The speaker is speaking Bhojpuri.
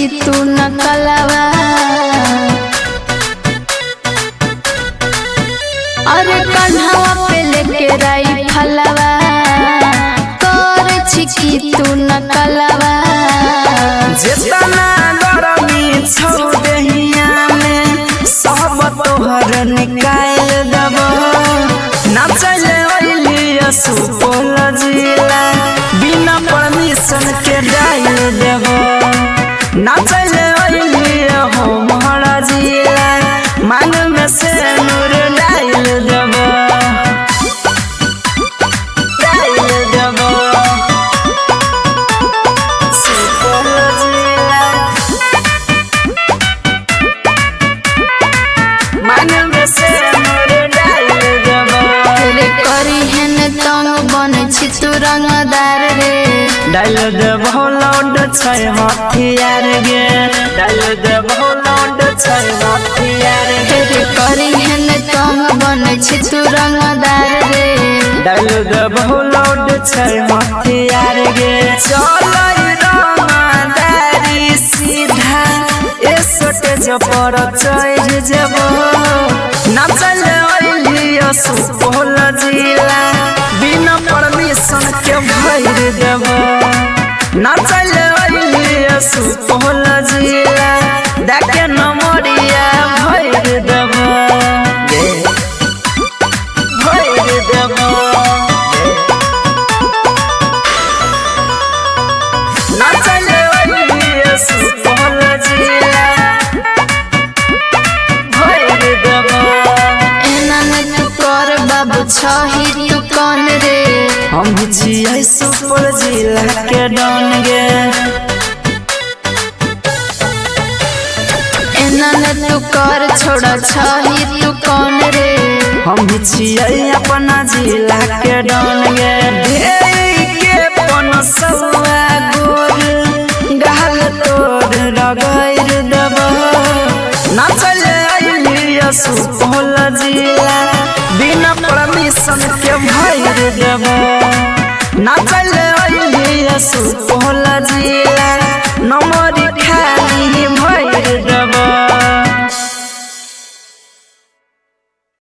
तू नकलवा अरे कन्हवा पे लेके राई फलवा कर छिकी तू नकलवा जितना गरमी छौ देहिया में सब तोहर निकाल देबो नाचले ओइलिया सुपौल जिला बिना परमिशन के डाल देबो नाचले ओइलिया हो मोहरा जिला मांग में से नूर डाल देबो सुपौल जिला मांग में से नूर डाल देबो रे करी हेन तंग बन छी तू रंगदार रे डाल देबो लौंड छै हथियार गे डाल देबो लौंड छै हथियार गे रे करी हेन तंग बन छी तू रंगदार रे डाल देबो लौंड छै हथियार गे चलै रंगदारी सीधा ए स्टेज पर चढ़ जेबो नाचले ओइलिया सुपौल जिला बिना परमिशन के भर देबो नाचले ओइलिया सुपौल जिला देखे नमरिया भर देबो भर देबो नाचले ओइलिया सुपौल जिला भर देबो एना न तू कर बाबू छही तू कौन रे हम छियै सुपौल जिला के डॉन गे एना न तू कर छोड़ा छही तू कौन रे हम छियै अपना जिला के डॉन गे ढेरी के पनसवा गोर गाल तोड़ रगैर देबो नाचले ओइलिया सुपौल जिला बिना परमिशन के भर देबो नाचले ओइलिया सुपौल